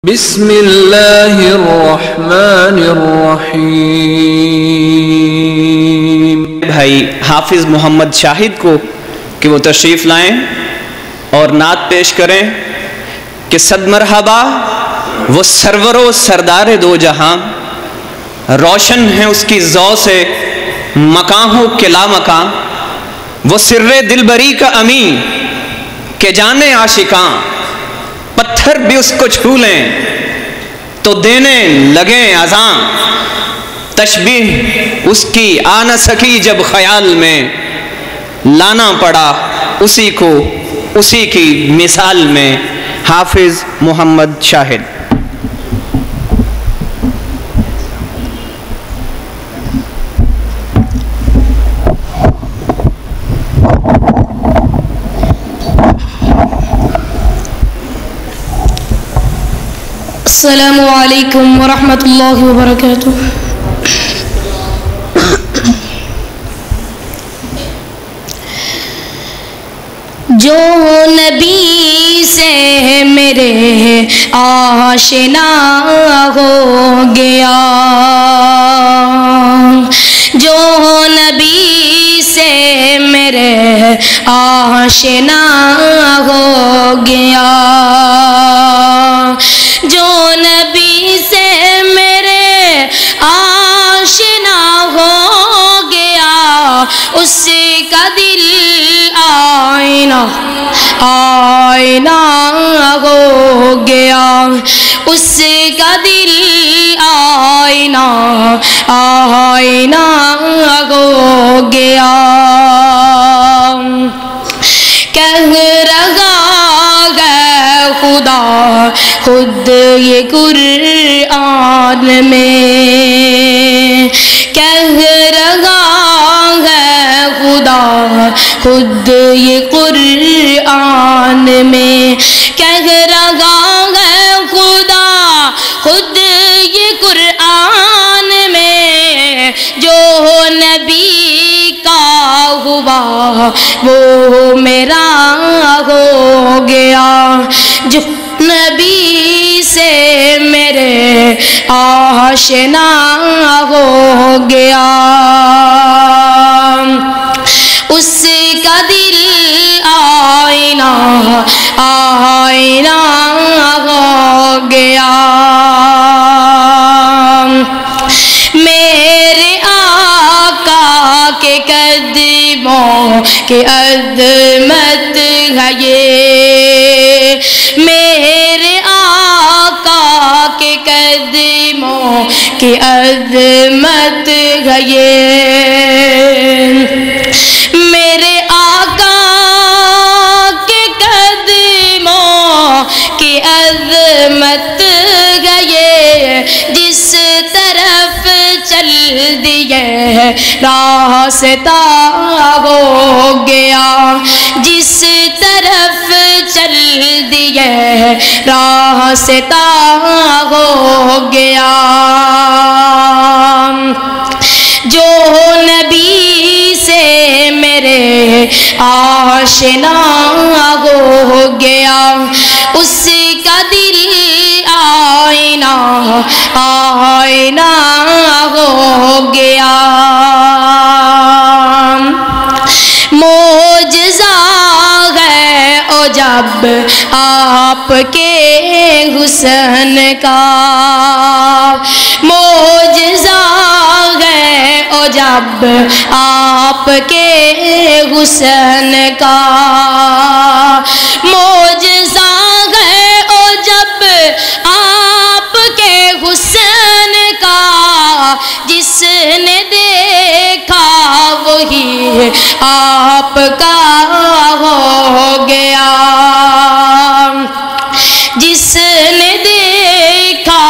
بسم اللہ الرحمن الرحیم۔ بھائی حافظ محمد شاہد کو کہ وہ تشریف لائیں اور نعت پیش کریں کہ صد مرحبا وہ سرور و سردار دو جہاں، روشن ہے اس کی ضو سے مکاں ہو کہ لا مکاں، وہ سر دلبری کا امین کہ جانے عاشقاں، پتھر بھی اس کو چھو لیں تو دینے لگیں اذاں، تشبیہ اس کی آ نہ سکی جب خیال میں، لانا پڑا اسی کو اسی کی مثال میں۔ حافظ محمد شاہد۔ السلام علیکم ورحمۃ اللہ وبرکاتہ۔ جو نبی سے میرے آشنا ہو گیا، جو نبی سے میرے آشنا ہو گیا، جو نبی سے میرے آشنا ہو گیا، اس کا دل آئینہ ہو گیا، اس کا دل آئینہ ہو گیا۔ کہہ رہا ہے خدا خود یہ قرآن میں، کہہ رہا ہے خدا خود یہ قرآن میں، کہہ رہا ہے خدا خود یہ قرآن میں، جو نبی کا ہوا وہ میرا ہو گیا، جو نبی سے میرے آشنا ہو گیا، اس کا دل آئینہ ہو گیا۔ میرے آقا کے قدموں کی عظمت ہے یہ، میرے آقا کے قدموں کی عظمت ہے یہ، میرے آقا کے قدموں کی عظمت ہے یہ، جس طرف چل دیے راستہ ہو گیا، جس طرف چل دیے راستہ ہو گیا، جو نبی سے میرے آشنا ہو گیا، اس کا دل آئینہ ہو گیا۔ معجزہ ہے او جب آپ کے حسن کا، معجزہ ہے او جب آپ کے حسن کا، معجزہ ہے او جب آپ کے حسن کا، جس نے دیکھا وہی آپ کا ہو گیا، جس نے دیکھا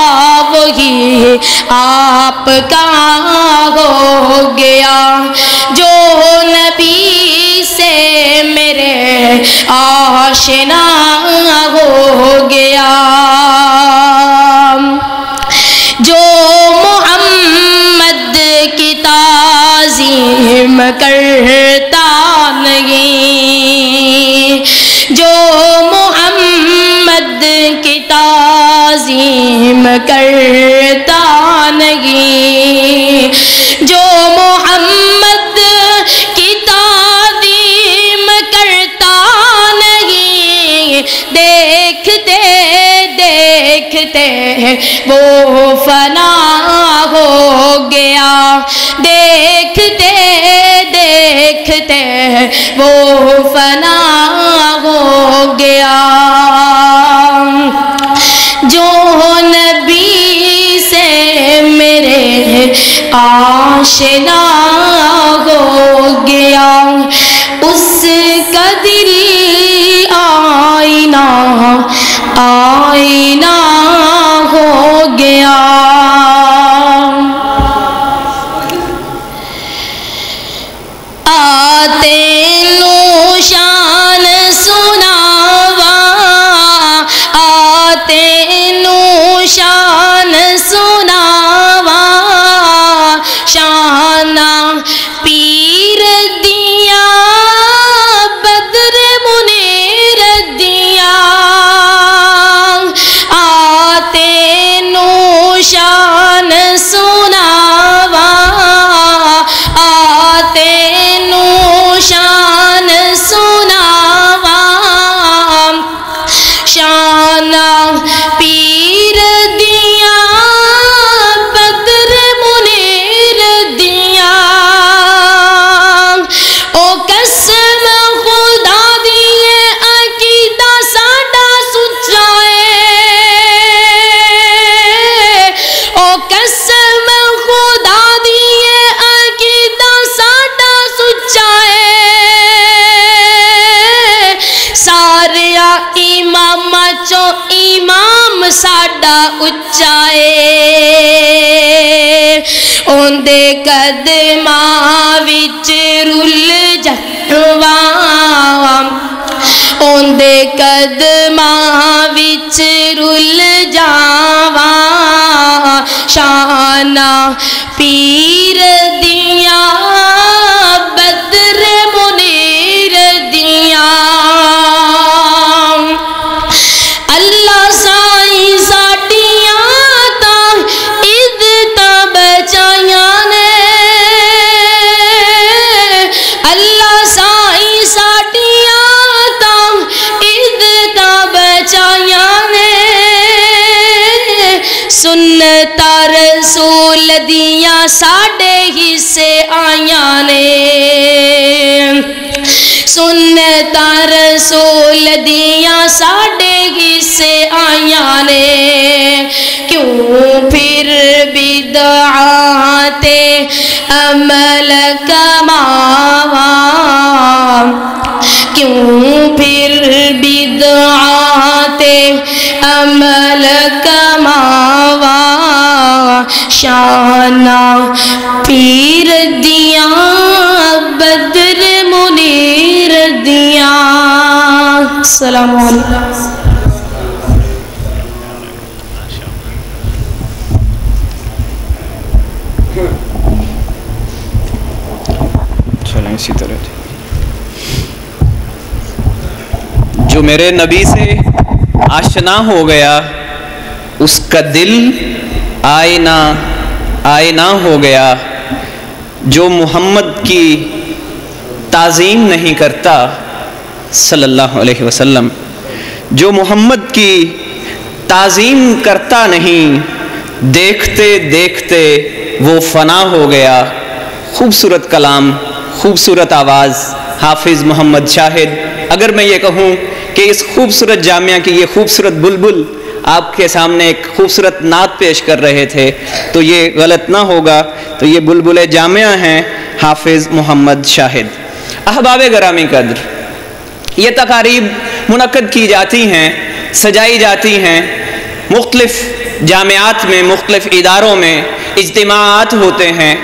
وہی آپ کا ہو گیا، جو نبی سے میرے آشنا ہو گیا، جو محمد کی تعظیم کرتا نہیں، جو محمد کی تعظیم تعظیم کرتا نہیں، جو محمد کی تعظیم کرتا نہیں، دیکھتے دیکھتے وہ فنا ہو گیا، دیکھتے دیکھتے وہ فنا ہو گیا۔ جو نبی سے میرے آشنا ہو گیا، اس کا دل آئینہ آئینہ ہو گیا۔ آتے نوشان سناوا، آتے نوشان سناوا، شانہ پیر دیا بدر منیر دیا، آتے نوشان سناوا، آتے نوشان سناوا، شانہ پیر دیا بدر منیر دیا، او قسم خدا دیے عقیدہ ساڈا سچا ہے، او قسم خدا دیے عقیدہ ساڈا سچا ہے، سارے امام چو امام ساڈا اچا ہے، اوندے قدماں وچ رل جاواں، اوندے قدماں وچ رل جاواں، شانہ پیر دیاں بدر منیر دیاں، اللہ سائیں ساڈیاں تاں عزتاں بچائیاں نے، اللہ سائیں ساڈیاں تاں عزتاں بچائیاں نے، سنت رسول دیاں ساڈے حصے آئیاں نے، سنت رسول دیاں ساڈے حصے آئیاں نے، کیوں پھر بدعات عمل کماواں، کیوں پھر بدعات عمل کماواں، شانہ پیر دیاں بدر منیر دیاں۔ السلام علیکم۔ چلیں اسی طرح جو میرے نبی سے آشنا ہو گیا، اس کا دل آئینہ آئینہ ہو گیا، جو محمد کی تعظیم نہیں کرتا صلی اللہ علیہ وسلم، جو محمد کی تعظیم کرتا نہیں، دیکھتے دیکھتے وہ فنا ہو گیا۔ خوبصورت کلام، خوبصورت آواز، حافظ محمد شاہد۔ اگر میں یہ کہوں کہ اس خوبصورت جامعہ کی یہ خوبصورت بلبل آپ کے سامنے ایک خوبصورت نعت پیش کر رہے تھے تو یہ غلط نہ ہوگا، تو یہ بلبل جامعہ ہیں حافظ محمد شاہد۔ احباب گرامی قدر، یہ تقاریب منعقد کی جاتی ہیں، سجائی جاتی ہیں، مختلف جامعات میں، مختلف اداروں میں اجتماعات ہوتے ہیں۔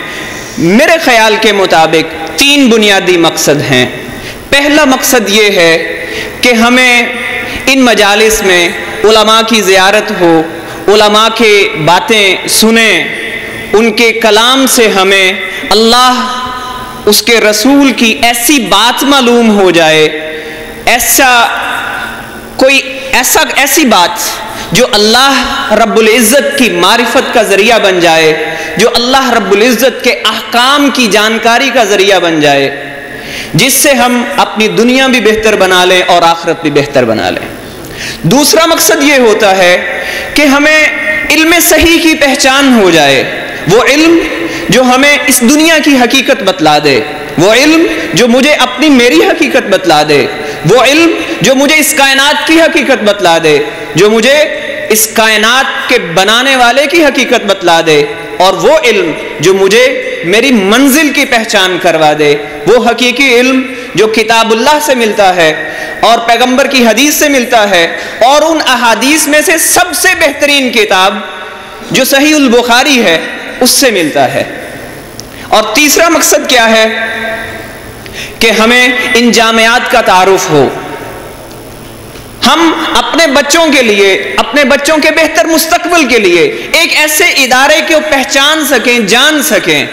میرے خیال کے مطابق 3 بنیادی مقصد ہیں۔ پہلا مقصد یہ ہے کہ ہمیں ان مجالس میں علماء کی زیارت ہو، علماء کے باتیں سنیں، ان کے کلام سے ہمیں اللہ، اس کے رسول کی ایسی بات معلوم ہو جائے، ایسی بات جو اللہ رب العزت کی معرفت کا ذریعہ بن جائے، جو اللہ رب العزت کے احکام کی جانکاری کا ذریعہ بن جائے، جس سے ہم اپنی دنیا بھی بہتر بنا لیں اور آخرت بھی بہتر بنا لیں۔ دوسرا مقصد یہ ہوتا ہے کہ ہمیں علم صحیح کی پہچان ہو جائے، وہ علم جو ہمیں اس دنیا کی حقیقت بتلا دے، وہ علم جو مجھے اپنی میری حقیقت بتلا دے، وہ علم جو مجھے اس کائنات کی حقیقت بتلا دے، جو مجھے اس کائنات کے بنانے والے کی حقیقت بتلا دے، اور وہ علم جو مجھے میری منزل کی پہچان کروا دے، وہ حقیقی علم جو کتاب اللہ سے ملتا ہے اور پیغمبر کی حدیث سے ملتا ہے، اور ان احادیث میں سے سب سے بہترین کتاب جو صحیح البخاری ہے اس سے ملتا ہے۔ اور تیسرا مقصد کیا ہے کہ ہمیں ان جامعات کا تعارف ہو، ہم اپنے بچوں کے لیے، اپنے بچوں کے بہتر مستقبل کے لیے ایک ایسے ادارے کو پہچان سکیں، جان سکیں